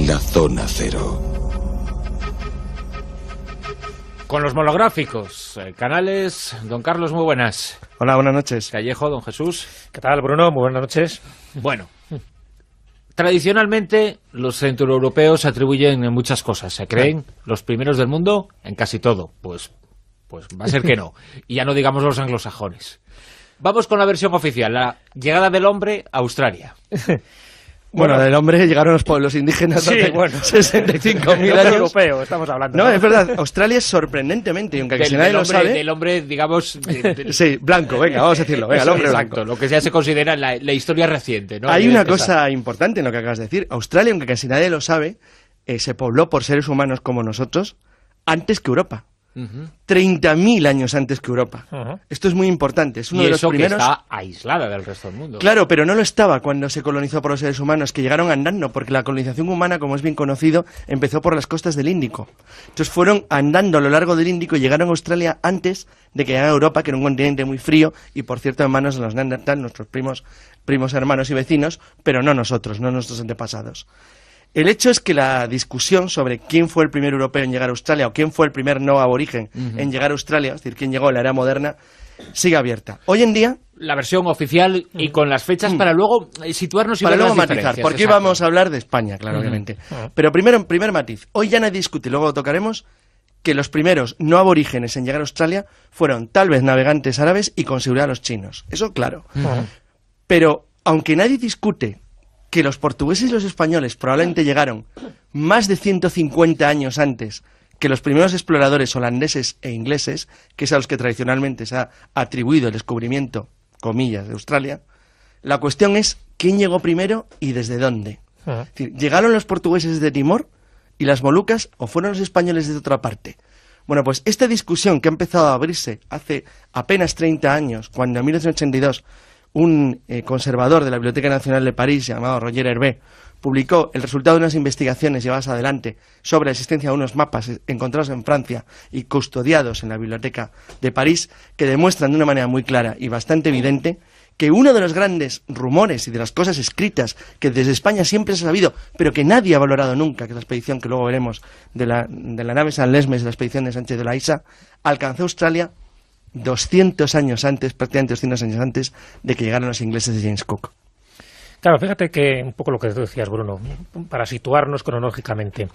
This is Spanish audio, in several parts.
la zona cero. Con los monográficos, canales, don Carlos, muy buenas. Hola, buenas noches. Callejo, don Jesús. ¿Qué tal, Bruno? Muy buenas noches. Bueno, tradicionalmente los centroeuropeos se atribuyen en muchas cosas. Se creen los primeros del mundo en casi todo. Pues va a ser que no. Y ya no digamos los anglosajones. Vamos con la versión oficial, la llegada del hombre a Australia. Bueno, del hombre llegaron los pueblos indígenas hace 65.000 años. Europeo, estamos hablando. No, es verdad, Australia es sorprendentemente, y aunque casi nadie lo sabe... Del hombre, digamos... Sí, blanco, venga, vamos a decirlo, venga, el hombre exacto, blanco. Lo que ya se considera la historia reciente, ¿no? Hay una cosa importante en lo que acabas de decir. Australia, aunque casi nadie lo sabe, se pobló por seres humanos como nosotros antes que Europa. 30.000 años antes que Europa. Esto es muy importante. Es uno de los primeros... que está aislada del resto del mundo. Claro, pero no lo estaba cuando se colonizó por los seres humanos, que llegaron andando, porque la colonización humana, como es bien conocido, empezó por las costas del Índico. Entonces fueron andando a lo largo del Índico y llegaron a Australia antes de que llegara a Europa, que era un continente muy frío, y por cierto en manos de los Neandertal, nuestros primos hermanos y vecinos, pero no nosotros, no nuestros antepasados. El hecho es que la discusión sobre quién fue el primer europeo en llegar a Australia o quién fue el primer no aborigen en llegar a Australia, es decir, quién llegó a la era moderna, sigue abierta. Hoy en día... La versión oficial y con las fechas para luego situarnos y para ver luego las matizar, porque exacto. vamos a hablar de España, claro, obviamente. Pero primer matiz. Hoy ya nadie discute, y luego lo tocaremos, que los primeros no aborígenes en llegar a Australia fueron tal vez navegantes árabes y con seguridad los chinos. Eso claro. Pero aunque nadie discute que los portugueses y los españoles probablemente llegaron más de 150 años antes que los primeros exploradores holandeses e ingleses, que es a los que tradicionalmente se ha atribuido el descubrimiento, comillas, de Australia, la cuestión es quién llegó primero y desde dónde. Es decir, ¿llegaron los portugueses de Timor y las Molucas o fueron los españoles de otra parte? Bueno, pues esta discusión que ha empezado a abrirse hace apenas 30 años, cuando en 1982 un conservador de la Biblioteca Nacional de París, llamado Roger Hervé, publicó el resultado de unas investigaciones llevadas adelante sobre la existencia de unos mapas encontrados en Francia y custodiados en la Biblioteca de París, que demuestran de una manera muy clara y bastante evidente que uno de los grandes rumores y de las cosas escritas que desde España siempre se ha sabido, pero que nadie ha valorado nunca, que es la expedición que luego veremos de la nave San Lesmes, de la expedición de Sánchez de la Isa, alcanzó Australia 200 años antes, prácticamente 200 años antes de que llegaran los ingleses de James Cook. Claro, fíjate que un poco lo que tú decías, Bruno, para situarnos cronológicamente.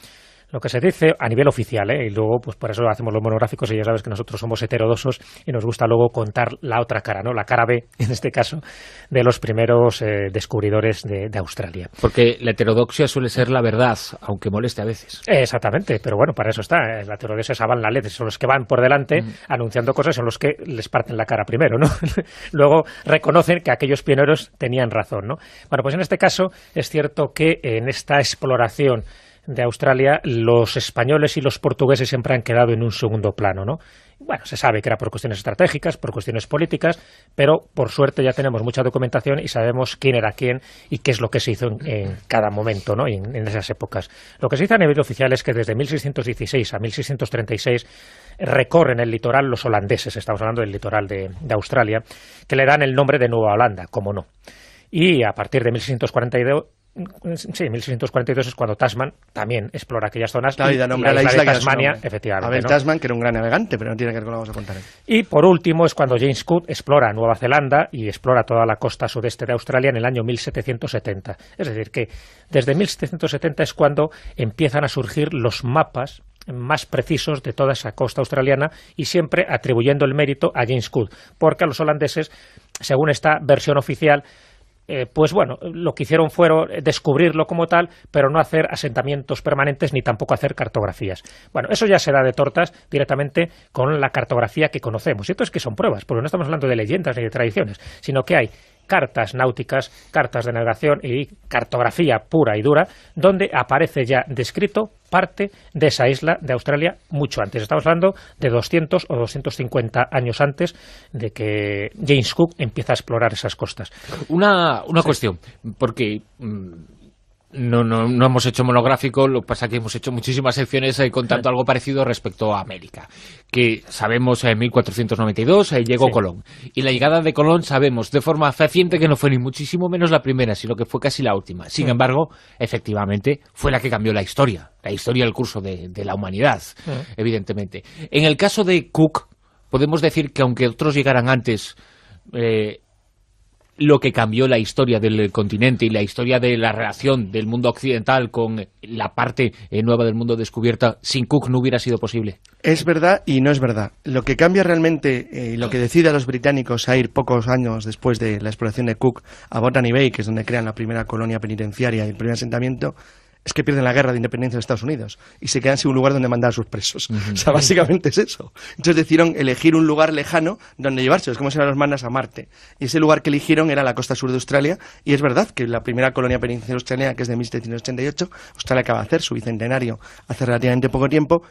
Lo que se dice a nivel oficial, y luego pues por eso hacemos los monográficos y ya sabes que nosotros somos heterodosos y nos gusta luego contar la otra cara, ¿no? La cara B, en este caso, de los primeros descubridores de Australia. Porque la heterodoxia suele ser la verdad, aunque moleste a veces. Exactamente, pero bueno, para eso está. La heterodoxia saban la ley, son los que van por delante anunciando cosas, son los que les parten la cara primero, ¿no? Luego reconocen que aquellos pioneros tenían razón, ¿no? Bueno, pues en este caso es cierto que en esta exploración de Australia, los españoles y los portugueses siempre han quedado en un segundo plano, ¿no? Bueno, se sabe que era por cuestiones estratégicas, por cuestiones políticas, pero por suerte ya tenemos mucha documentación y sabemos quién era quién y qué es lo que se hizo en cada momento, ¿no? Y en esas épocas. Lo que se dice a nivel oficial es que desde 1616 a 1636 recorren el litoral los holandeses, estamos hablando del litoral de Australia, que le dan el nombre de Nueva Holanda, como no. Y a partir de 1642 es cuando Tasman también explora aquellas zonas. Claro, y da nombre a la isla de Tasmania, efectivamente. Abel ¿no? Tasman, que era un gran navegante, pero no tiene que ver con lo que vamos a contar hoy. Y por último es cuando James Cook explora Nueva Zelanda y explora toda la costa sudeste de Australia en el año 1770. Es decir, que desde 1770 es cuando empiezan a surgir los mapas más precisos de toda esa costa australiana y siempre atribuyendo el mérito a James Cook, porque a los holandeses, según esta versión oficial, pues bueno, lo que hicieron fueron descubrirlo como tal, pero no hacer asentamientos permanentes ni tampoco hacer cartografías. Bueno, eso ya se da de tortas directamente con la cartografía que conocemos. Y esto es que son pruebas, porque no estamos hablando de leyendas ni de tradiciones, sino que hay cartas náuticas, cartas de navegación y cartografía pura y dura, donde aparece ya descrito parte de esa isla de Australia mucho antes. Estamos hablando de 200 o 250 años antes de que James Cook empieza a explorar esas costas. Una cuestión, porque no hemos hecho monográfico, lo que pasa es que hemos hecho muchísimas secciones contando algo parecido respecto a América, que sabemos en 1492 llegó Colón, y la llegada de Colón sabemos de forma fehaciente que no fue ni muchísimo menos la primera, sino que fue casi la última. Sin embargo, efectivamente, fue la que cambió la historia del curso de la humanidad, evidentemente. En el caso de Cook, podemos decir que aunque otros llegaran antes, lo que cambió la historia del continente y la historia de la relación del mundo occidental con la parte nueva del mundo descubierta, sin Cook no hubiera sido posible. Es verdad y no es verdad. Lo que cambia realmente, lo que decide a los británicos a ir pocos años después de la exploración de Cook a Botany Bay, que es donde crean la primera colonia penitenciaria y el primer asentamiento, es que pierden la guerra de independencia de Estados Unidos y se quedan sin un lugar donde mandar a sus presos. O sea, básicamente es eso. Entonces decidieron elegir un lugar lejano donde llevarse. Es como si ahora los mandas a Marte. Y ese lugar que eligieron era la costa sur de Australia. Y es verdad que la primera colonia penitenciaria australiana, que es de 1788, Australia acaba de hacer su bicentenario hace relativamente poco tiempo,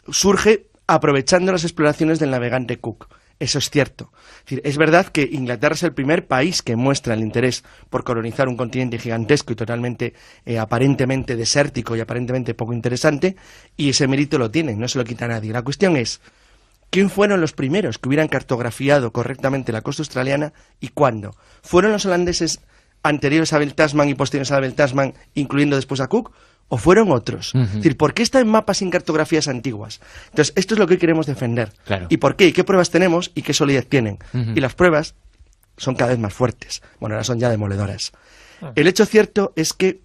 surge aprovechando las exploraciones del navegante Cook. Eso es cierto. Es verdad que Inglaterra es el primer país que muestra el interés por colonizar un continente gigantesco y totalmente, aparentemente desértico y aparentemente poco interesante, y ese mérito lo tienen, no se lo quita a nadie. La cuestión es, ¿quién fueron los primeros que hubieran cartografiado correctamente la costa australiana y cuándo? ¿Fueron los holandeses anteriores a Abel Tasman y posteriores a Abel Tasman, incluyendo después a Cook? ¿O fueron otros? Es decir, ¿por qué está en mapas sin cartografías antiguas? Entonces, esto es lo que hoy queremos defender. Claro. ¿Y por qué? ¿Y qué pruebas tenemos? ¿Y qué solidez tienen? Y las pruebas son cada vez más fuertes. Bueno, ahora son ya demoledoras. El hecho cierto es que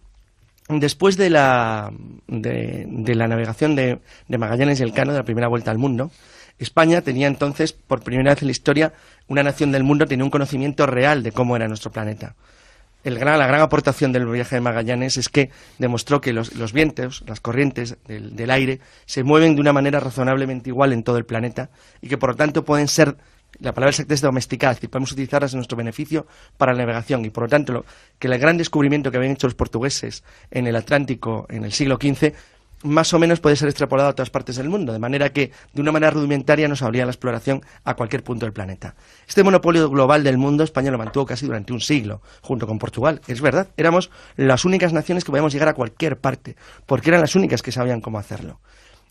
después de la navegación de Magallanes y Elcano, de la primera vuelta al mundo, España tenía entonces, por primera vez en la historia, una nación del mundo tenía un conocimiento real de cómo era nuestro planeta. La gran aportación del viaje de Magallanes es que demostró que los vientos, las corrientes del aire, se mueven de una manera razonablemente igual en todo el planeta y que por lo tanto pueden ser, la palabra exacta es domesticadas, es decir, podemos utilizarlas en nuestro beneficio para la navegación y por lo tanto que el gran descubrimiento que habían hecho los portugueses en el Atlántico en el siglo XV más o menos puede ser extrapolado a todas partes del mundo, de manera que de una manera rudimentaria nos abría la exploración a cualquier punto del planeta. Este monopolio global del mundo España lo mantuvo casi durante un siglo, junto con Portugal. Es verdad, éramos las únicas naciones que podíamos llegar a cualquier parte, porque eran las únicas que sabían cómo hacerlo.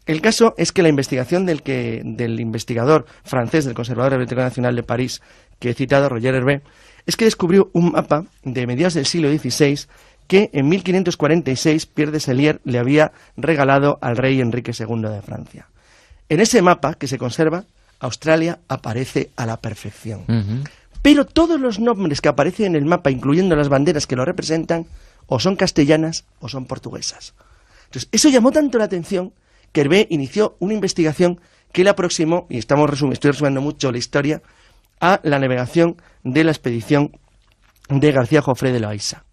El caso es que la investigación del investigador francés del Conservador de la Biblioteca Nacional de París, que he citado, Roger Hervé, es que descubrió un mapa de mediados del siglo XVI que en 1546 Pierre de Sellier le había regalado al rey Enrique II de Francia. En ese mapa, que se conserva, Australia aparece a la perfección. Pero todos los nombres que aparecen en el mapa, incluyendo las banderas que lo representan, o son castellanas o son portuguesas. Entonces, eso llamó tanto la atención que Hervé inició una investigación que le aproximó, y estoy resumiendo mucho la historia, a la navegación de la expedición de García Jofré de Loaysa,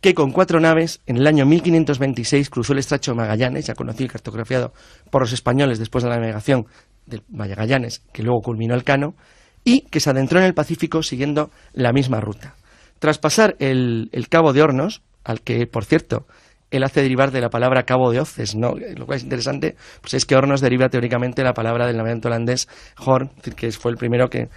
que con 4 naves, en el año 1526, cruzó el estrecho de Magallanes, ya conocido y cartografiado por los españoles después de la navegación del Magallanes, que luego culminó el Cano, y que se adentró en el Pacífico siguiendo la misma ruta. Tras pasar el Cabo de Hornos, al que, por cierto, él hace derivar de la palabra Cabo de Hoces, ¿no? Lo cual es interesante, pues es que Hornos deriva teóricamente de la palabra del navegante holandés Horn, es decir, que fue el primero que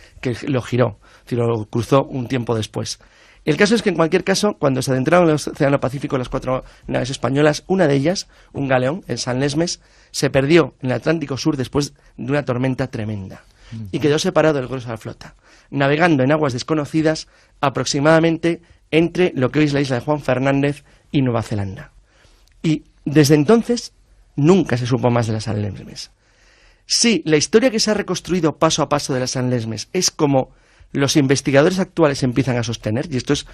lo giró, es decir, lo cruzó un tiempo después. El caso es que, en cualquier caso, cuando se adentraron en el Océano Pacífico las 4 naves españolas, una de ellas, un galeón, el San Lesmes, se perdió en el Atlántico Sur después de una tormenta tremenda y quedó separado del grueso de la flota, navegando en aguas desconocidas aproximadamente entre lo que hoy es la isla de Juan Fernández y Nueva Zelanda. Y desde entonces nunca se supo más de la San Lesmes. Sí, la historia que se ha reconstruido paso a paso de la San Lesmes es como los investigadores actuales empiezan a sostener, y esto es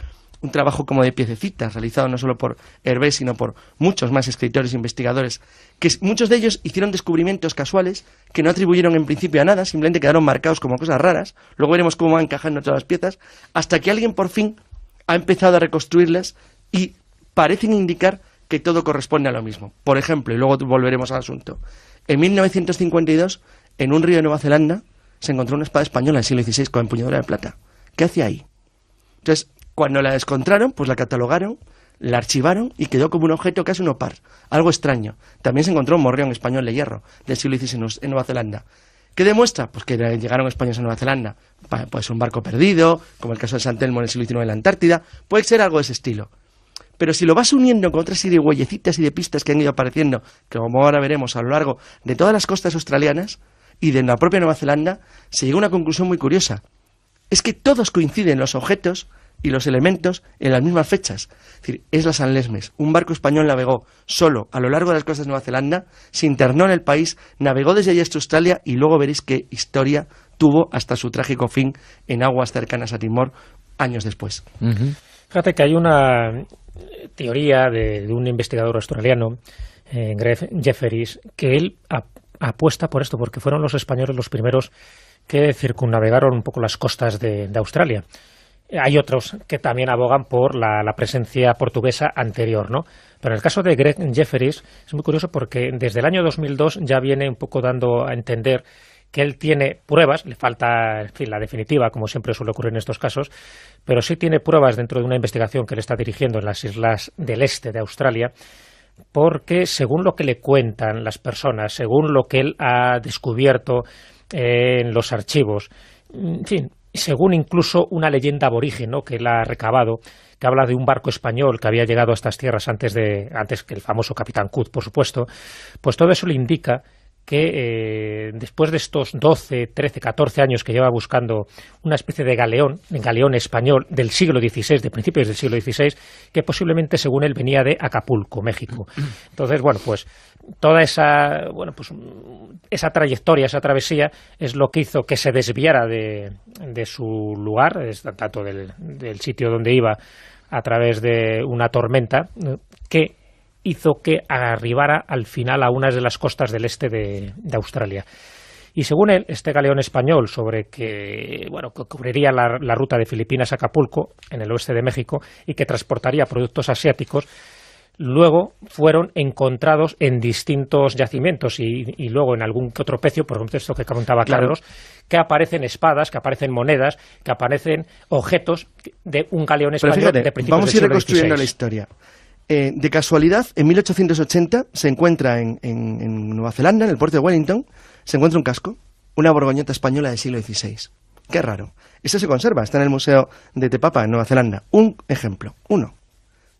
un trabajo como de piececitas, realizado no solo por Hervé, sino por muchos más escritores e investigadores, que muchos de ellos hicieron descubrimientos casuales que no atribuyeron en principio a nada, simplemente quedaron marcados como cosas raras, luego veremos cómo van encajando todas las piezas, hasta que alguien por fin ha empezado a reconstruirlas y parecen indicar que todo corresponde a lo mismo. Por ejemplo, y luego volveremos al asunto, en 1952, en un río de Nueva Zelanda, se encontró una espada española del siglo XVI con empuñadura de plata. ¿Qué hacía ahí? Entonces, cuando la encontraron, pues la catalogaron, la archivaron y quedó como un objeto casi un opar. Algo extraño. También se encontró un morrión español de hierro del siglo XVI en Nueva Zelanda. ¿Qué demuestra? Pues que llegaron españoles a Nueva Zelanda. Puede ser un barco perdido, como el caso de San Telmo en el siglo XIX en la Antártida. Puede ser algo de ese estilo. Pero si lo vas uniendo con otra serie de huellecitas y de pistas que han ido apareciendo, que como ahora veremos a lo largo de todas las costas australianas y de la propia Nueva Zelanda, se llega a una conclusión muy curiosa. Es que todos coinciden los objetos y los elementos en las mismas fechas. Es decir, es la San Lesmes. Un barco español navegó solo a lo largo de las costas de Nueva Zelanda, se internó en el país, navegó desde allí hasta Australia y luego veréis qué historia tuvo hasta su trágico fin en aguas cercanas a Timor años después. Fíjate que hay una teoría de un investigador australiano, Greg Jefferies, que él apuesta por esto, porque fueron los españoles los primeros que circunnavegaron un poco las costas de Australia. Hay otros que también abogan por la presencia portuguesa anterior, ¿no? Pero en el caso de Greg Jefferies es muy curioso porque desde el año 2002 ya viene un poco dando a entender que él tiene pruebas, le falta, en fin, la definitiva, como siempre suele ocurrir en estos casos, pero sí tiene pruebas dentro de una investigación que él está dirigiendo en las islas del este de Australia, porque según lo que le cuentan las personas, según lo que él ha descubierto en los archivos, en fin, según incluso una leyenda aborigen, ¿no?, que él ha recabado, que habla de un barco español que había llegado a estas tierras antes que el famoso Capitán Cook, por supuesto, pues todo eso le indica que después de estos 12, 13, 14 años que lleva buscando una especie de galeón español del siglo XVI, de principios del siglo XVI, que posiblemente, según él, venía de Acapulco, México. Entonces, bueno, pues toda esa trayectoria, esa travesía, es lo que hizo que se desviara de su lugar, tanto del sitio donde iba, a través de una tormenta, que hizo que arribara al final a unas de las costas del este de Australia. Y según él, este galeón español que cubriría la ruta de Filipinas a Acapulco, en el oeste de México, y que transportaría productos asiáticos, luego fueron encontrados en distintos yacimientos y luego en algún que otro pecio, por ejemplo, esto que comentaba Carlos, que aparecen espadas, que aparecen monedas, que aparecen objetos de un galeón español. Pero fíjate, de principios vamos a ir reconstruyendo la historia. De casualidad, en 1880 se encuentra en Nueva Zelanda, en el puerto de Wellington, se encuentra un casco, una borgoñota española del siglo XVI. Qué raro. Eso se conserva, está en el Museo de Te Papa, en Nueva Zelanda. Un ejemplo. 1.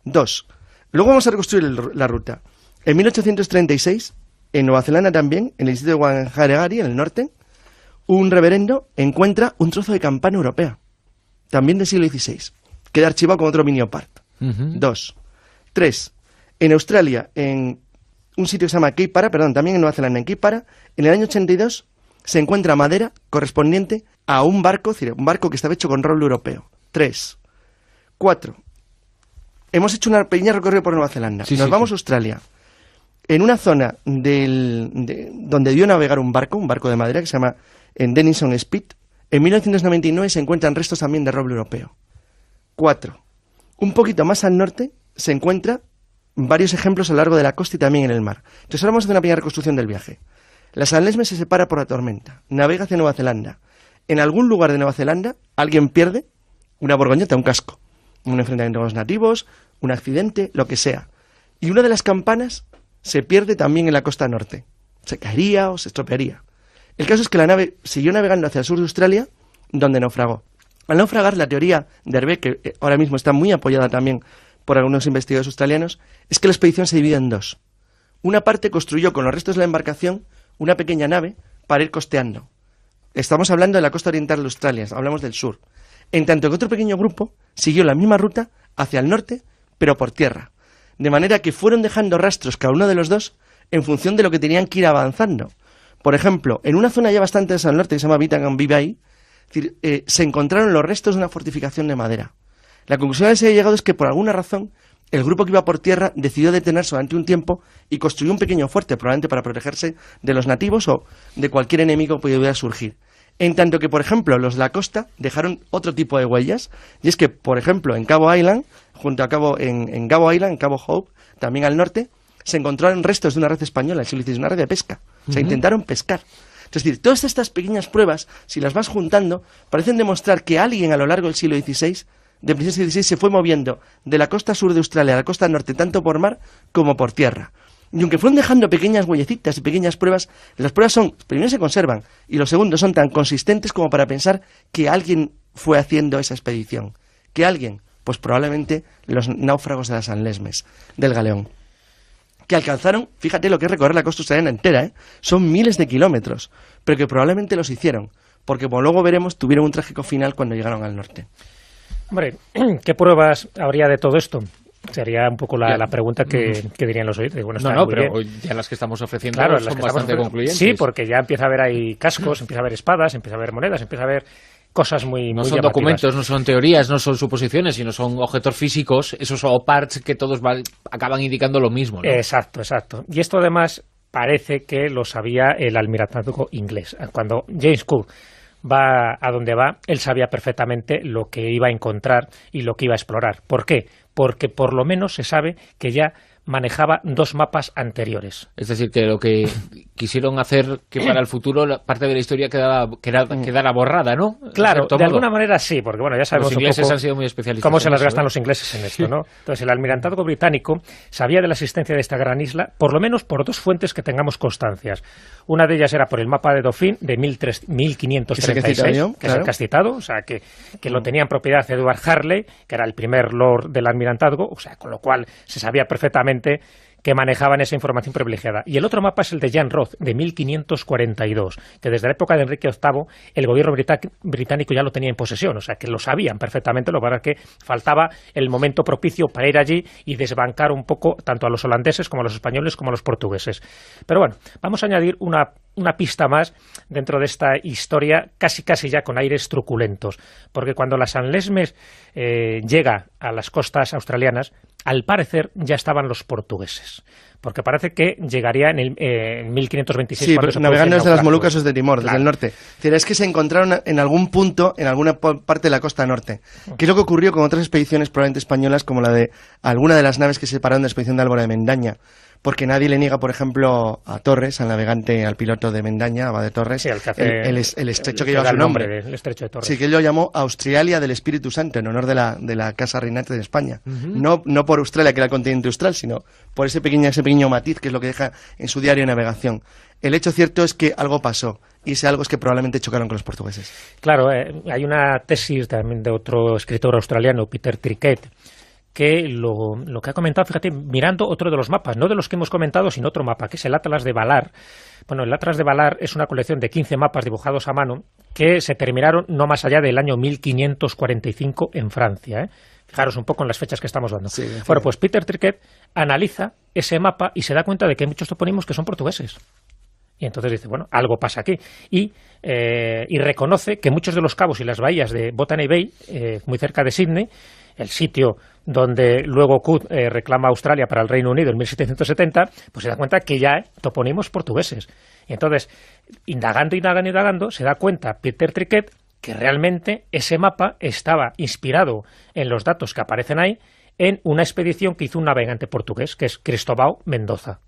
2. Luego vamos a reconstruir la ruta. En 1836, en Nueva Zelanda también, en el distrito de Whangarei, en el norte, un reverendo encuentra un trozo de campana europea, también del siglo XVI. Queda archivado con otro miniopart. 2. 3. En Australia, en un sitio que se llama Cape Para, también en Nueva Zelanda, en Cape Para, en el año 82 se encuentra madera correspondiente a un barco, es decir, un barco que estaba hecho con roble europeo. 3. 4. Hemos hecho una pequeña recorrido por Nueva Zelanda. Nos vamos a Australia. En una zona donde dio navegar un barco de madera que se llama Denison Spit, en 1999 se encuentran restos también de roble europeo. 4. Un poquito más al norte se encuentran varios ejemplos a lo largo de la costa y también en el mar. Entonces ahora vamos a hacer una pequeña reconstrucción del viaje. La San Lesmes se separa por la tormenta, navega hacia Nueva Zelanda. En algún lugar de Nueva Zelanda alguien pierde una borgoñeta, un casco, un enfrentamiento con los nativos, un accidente, lo que sea. Y una de las campanas se pierde también en la costa norte. Se caería o se estropearía. El caso es que la nave siguió navegando hacia el sur de Australia, donde naufragó. Al naufragar, la teoría de Hervé, que ahora mismo está muy apoyada también por algunos investigadores australianos, es que la expedición se divide en dos. Una parte construyó con los restos de la embarcación una pequeña nave para ir costeando. Estamos hablando de la costa oriental de Australia, hablamos del sur. En tanto que otro pequeño grupo siguió la misma ruta hacia el norte, pero por tierra. De manera que fueron dejando rastros cada uno de los dos en función de lo que tenían que ir avanzando. Por ejemplo, en una zona ya bastante al norte que se llama Bitangan Bay, se encontraron los restos de una fortificación de madera. La conclusión a la que se ha llegado es que por alguna razón el grupo que iba por tierra decidió detenerse durante un tiempo y construyó un pequeño fuerte, probablemente para protegerse de los nativos o de cualquier enemigo que pudiera surgir. En tanto que, por ejemplo, los de la costa dejaron otro tipo de huellas, y es que, por ejemplo, en Cabo Island, en Cabo Island, en Cabo Hope, también al norte, se encontraron restos de una red española, el siglo XVI, una red de pesca. Se intentaron pescar. Es decir, todas estas pequeñas pruebas, si las vas juntando, parecen demostrar que alguien a lo largo del siglo XVI, de principios del XVI, se fue moviendo de la costa sur de Australia a la costa norte, tanto por mar como por tierra. Y aunque fueron dejando pequeñas huellecitas y pequeñas pruebas, las pruebas primero se conservan, y los segundos son tan consistentes como para pensar que alguien fue haciendo esa expedición, que alguien Pues probablemente los náufragos de las San Lesmes, del galeón, que alcanzaron, fíjate lo que es recorrer la costa australiana entera, son miles de kilómetros, pero que probablemente los hicieron, porque como luego veremos, tuvieron un trágico final cuando llegaron al norte. Hombre, ¿qué pruebas habría de todo esto? Sería un poco la pregunta que dirían los oyentes. Bueno, pero ya las que estamos ofreciendo claro, son bastante concluyentes. Sí, porque ya empieza a haber ahí cascos, empieza a haber espadas, empieza a haber monedas, empieza a haber cosas muy No son llamativas. documentos, no son teorías, no son suposiciones, sino son objetos físicos, esos parts que todos acaban indicando lo mismo, ¿no? Exacto. Y esto además parece que lo sabía el almirantazgo inglés. Cuando James Cook va a donde va, él sabía perfectamente lo que iba a encontrar y lo que iba a explorar. ¿Por qué? Porque por lo menos se sabe que ya manejaba 2 mapas anteriores. Es decir, que lo que quisieron hacer que para el futuro la parte de la historia quedara borrada, ¿no? Claro, de alguna manera sí, porque bueno, ya sabemos los ingleses un poco han sido muy especialistas cómo se las eso, gastan los ingleses en esto, ¿no? Entonces, el almirantazgo británico sabía de la existencia de esta gran isla, por lo menos por 2 fuentes que tengamos constancias. Una de ellas era por el mapa de Dauphin de 1536, que es el que has citado, o sea, que lo tenía en propiedad Edward Harley, que era el primer lord del almirantazgo, o sea, con lo cual se sabía perfectamente que manejaban esa información privilegiada. Y el otro mapa es el de Jan Roth, de 1542, que desde la época de Enrique VIII el gobierno británico ya lo tenía en posesión, o sea, que lo sabían perfectamente, lo que pasa es que faltaba el momento propicio para ir allí y desbancar un poco tanto a los holandeses como a los españoles como a los portugueses. Pero bueno, vamos a añadir una pista más dentro de esta historia, casi ya con aires truculentos, porque cuando la San Lesmes llega a las costas australianas, al parecer ya estaban los portugueses, porque parece que llegaría en 1526. Sí, pero navegando desde las Molucas o desde Timor, desde el norte. Es que se encontraron en algún punto, en alguna parte de la costa norte. ¿Qué es lo que ocurrió con otras expediciones probablemente españolas, como la de alguna de las naves que se separaron de la expedición de Álvaro de Mendaña? Porque nadie le niega, por ejemplo, a Torres, al navegante, al piloto de Mendaña, Abad de Torres, sí, el estrecho que lleva su nombre. El estrecho de Torres. Sí, que él lo llamó Australia del Espíritu Santo, en honor de la Casa Reinante de España. No por Australia, que era el continente austral, sino por ese pequeño matiz, que es lo que deja en su diario de navegación. El hecho cierto es que algo pasó, y ese algo es que probablemente chocaron con los portugueses. Claro, hay una tesis también de otro escritor australiano, Peter Trickett, que lo que ha comentado, fíjate, mirando otro de los mapas, no de los que hemos comentado, sino otro mapa, que es el Atlas de Valar. Bueno, el Atlas de Valar es una colección de 15 mapas dibujados a mano que se terminaron no más allá del año 1545 en Francia, Fijaros un poco en las fechas que estamos dando. Sí, bueno, pues Peter Trickett analiza ese mapa y se da cuenta de que hay muchos topónimos que son portugueses. Y entonces dice, bueno, algo pasa aquí. Y reconoce que muchos de los cabos y las bahías de Botany Bay, muy cerca de Sydney, el sitio donde luego Cook reclama Australia para el Reino Unido en 1770, pues se da cuenta que ya hay topónimos portugueses. Y entonces, indagando, se da cuenta Peter Trickett que realmente ese mapa estaba inspirado en los datos que aparecen ahí en una expedición que hizo un navegante portugués, que es Cristóbal Mendoza.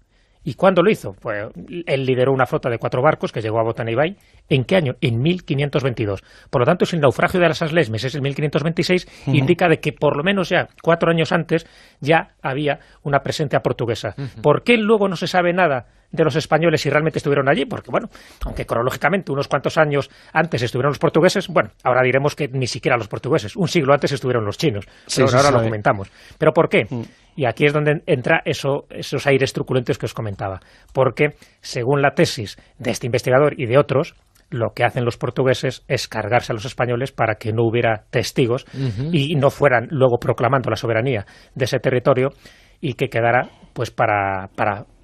¿Y cuándo lo hizo? Pues él lideró una flota de 4 barcos que llegó a Botany Bay. ¿En qué año? En 1522. Por lo tanto, si el naufragio de las San Lesmes es en 1526, indica de que por lo menos ya 4 años antes ya había una presencia portuguesa. ¿Por qué luego no se sabe nada de los españoles si realmente estuvieron allí? Porque, bueno, aunque cronológicamente unos cuantos años antes estuvieron los portugueses, bueno, ahora diremos que ni siquiera los portugueses, un siglo antes estuvieron los chinos. Sí, pero ahora lo comentamos. ¿Pero por qué? Y aquí es donde entra esos aires truculentos que os comentaba. Porque, según la tesis de este investigador y de otros, lo que hacen los portugueses es cargarse a los españoles para que no hubiera testigos y no fueran luego proclamando la soberanía de ese territorio y que quedara pues para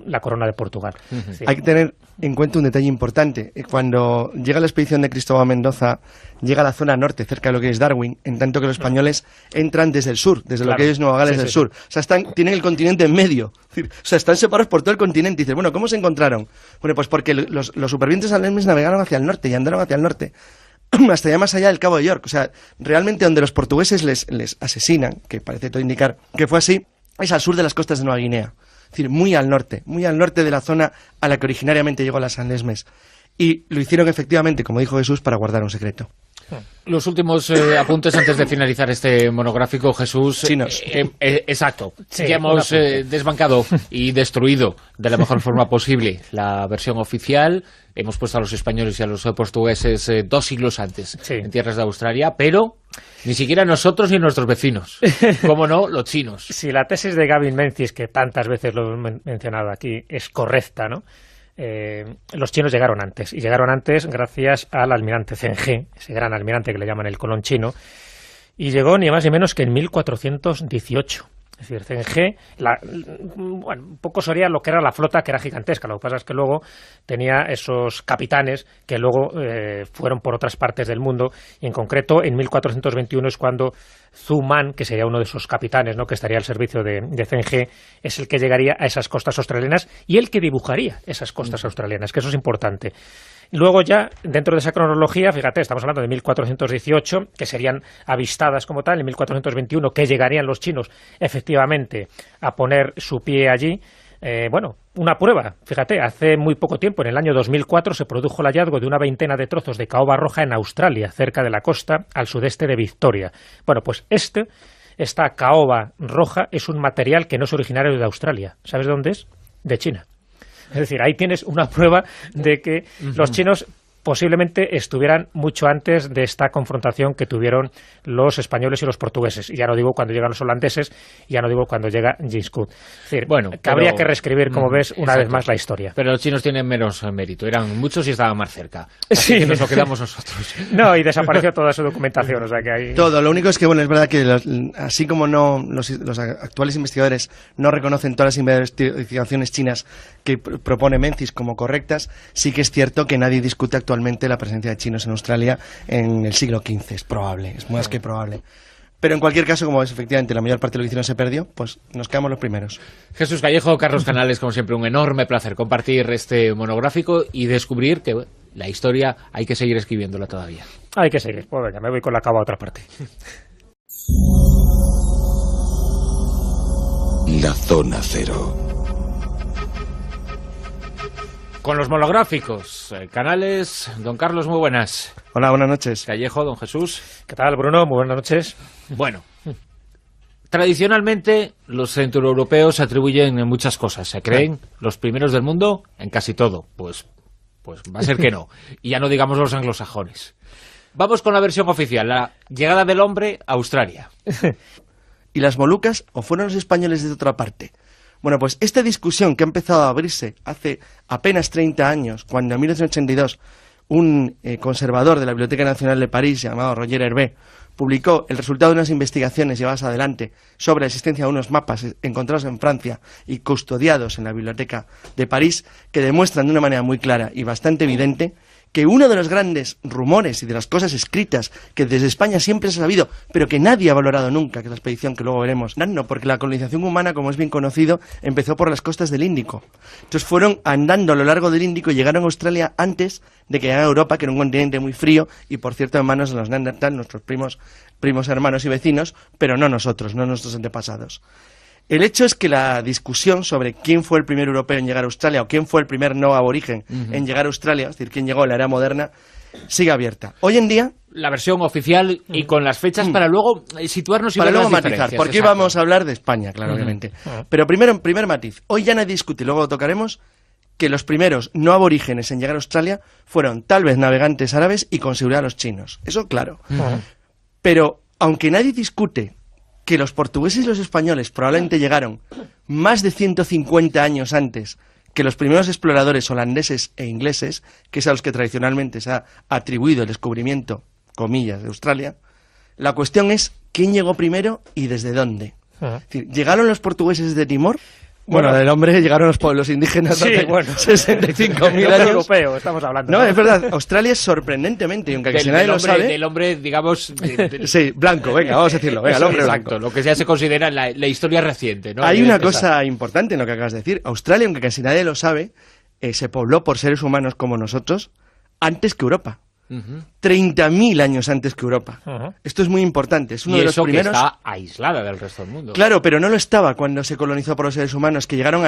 la corona de Portugal. Sí. Hay que tener en cuenta un detalle importante. Cuando llega la expedición de Cristóbal Mendoza, llega a la zona norte, cerca de lo que es Darwin, en tanto que los españoles entran desde el sur, desde lo que es Nueva Gales del Sur. O sea, tienen el continente en medio. O sea, están separados por todo el continente. Y dices, bueno, ¿cómo se encontraron? Bueno, pues porque los supervivientes alemanes navegaron hacia el norte y andaron hacia el norte. Hasta ya más allá del Cabo de York. O sea, realmente donde los portugueses les asesinan, que parece todo indicar que fue así, es al sur de las costas de Nueva Guinea. Es decir, muy al norte de la zona a la que originariamente llegó la San Lesmes. Y lo hicieron efectivamente, como dijo Jesús, para guardar un secreto. Los últimos apuntes antes de finalizar este monográfico, Jesús. Chinos. Exacto. Sí, ya hemos desbancado y destruido de la mejor forma posible la versión oficial. Hemos puesto a los españoles y a los portugueses 2 siglos antes en tierras de Australia, pero ni siquiera nosotros ni nuestros vecinos. ¿Cómo no? Los chinos. Si la tesis de Gavin Menzies, que tantas veces lo he mencionado aquí, es correcta, ¿no? Los chinos llegaron antes, y llegaron antes gracias al almirante Zheng He, ese gran almirante que le llaman el Colón chino, y llegó ni más ni menos que en 1418. Es decir, Zheng He, un poco sería lo que era la flota, que era gigantesca. Lo que pasa es que luego tenía esos capitanes que luego fueron por otras partes del mundo, y en concreto en 1421 es cuando Zhu Man, que sería uno de esos capitanes, ¿no?, que estaría al servicio de Zheng He, es el que llegaría a esas costas australianas y el que dibujaría esas costas australianas, que eso es importante. Luego ya, dentro de esa cronología, fíjate, estamos hablando de 1418, que serían avistadas como tal, en 1421, que llegarían los chinos efectivamente a poner su pie allí. Una prueba, fíjate, hace muy poco tiempo, en el año 2004, se produjo el hallazgo de una veintena de trozos de caoba roja en Australia, cerca de la costa, al sudeste de Victoria. Bueno, pues esta caoba roja es un material que no es originario de Australia. ¿Sabes de dónde es? De China. Es decir, ahí tienes una prueba de que los chinos posiblemente estuvieran mucho antes de esta confrontación que tuvieron los españoles y los portugueses. Y ya no digo cuando llegan los holandeses, y ya no digo cuando llega James Cook. Es decir, que habría que reescribir, como ves, una vez más la historia. Pero los chinos tienen menos mérito. Eran muchos y estaban más cerca. Así que nos lo quedamos nosotros. No, y desapareció toda su documentación. O sea que hay... Todo. Lo único es que, es verdad que así como los actuales investigadores no reconocen todas las investigaciones chinas que propone Menzies como correctas, sí que es cierto que nadie discute actualmente la presencia de chinos en Australia en el siglo XV. Es probable, es más que probable. Pero en cualquier caso, como ves, efectivamente, la mayor parte de lo que hicieron se perdió, pues nos quedamos los primeros. Jesús Callejo, Carlos Canales, como siempre, un enorme placer compartir este monográfico y descubrir que la historia hay que seguir escribiéndola todavía. Hay que seguir. Pues venga, me voy con la cava a otra parte. La Zona Cero. Con los monográficos, Canales, don Carlos, muy buenas. Hola, buenas noches. Callejo, don Jesús. ¿Qué tal, Bruno? Muy buenas noches. Bueno, tradicionalmente los centroeuropeos se atribuyen en muchas cosas. Se creen los primeros del mundo en casi todo. Pues va a ser que no. Y ya no digamos los anglosajones. Vamos con la versión oficial, la llegada del hombre a Australia. ¿Y las Molucas o fueron los españoles de otra parte? Bueno, pues esta discusión que ha empezado a abrirse hace apenas 30 años, cuando en 1982 un conservador de la Biblioteca Nacional de París, llamado Roger Hervé, publicó el resultado de unas investigaciones llevadas adelante sobre la existencia de unos mapas encontrados en Francia y custodiados en la Biblioteca de París, que demuestran de una manera muy clara y bastante evidente que uno de los grandes rumores y de las cosas escritas que desde España siempre se ha sabido, pero que nadie ha valorado nunca, que es la expedición que luego veremos, no, porque la colonización humana, como es bien conocido, empezó por las costas del Índico. Entonces fueron andando a lo largo del Índico y llegaron a Australia antes de que llegara a Europa, que era un continente muy frío y, por cierto, en manos de los Neandertal, nuestros primos hermanos y vecinos, pero no nosotros, no nuestros antepasados. El hecho es que la discusión sobre quién fue el primer europeo en llegar a Australia o quién fue el primer no aborigen en llegar a Australia, es decir, quién llegó en la era moderna, sigue abierta. Hoy en día... La versión oficial y con las fechas para luego situarnos y para ver luego las matizar, diferencias. porque Exacto. vamos a hablar de España, claro, obviamente. Pero primer matiz. Hoy ya nadie discute, y luego lo tocaremos, que los primeros no aborígenes en llegar a Australia fueron tal vez navegantes árabes y con seguridad los chinos. Eso claro. Pero aunque nadie discute que los portugueses y los españoles probablemente llegaron más de 150 años antes que los primeros exploradores holandeses e ingleses, que es a los que tradicionalmente se ha atribuido el descubrimiento, comillas, de Australia, la cuestión es quién llegó primero y desde dónde. Es decir, ¿llegaron los portugueses de Timor? Bueno, del hombre llegaron los pueblos indígenas hace 65.000 años. Europeo, estamos hablando. No, es verdad, Australia es sorprendentemente, y aunque nadie lo sabe... Del hombre, digamos... sí, blanco, venga, vamos a decirlo, venga, el hombre exacto, blanco. Lo que ya se considera la historia reciente, ¿no? Hay una cosa importante en lo que acabas de decir. Australia, aunque casi nadie lo sabe, se pobló por seres humanos como nosotros antes que Europa. 30.000 años antes que Europa. Esto es muy importante. Es uno de los primeros... que está aislada del resto del mundo. Claro, pero no lo estaba cuando se colonizó por los seres humanos, que llegaron a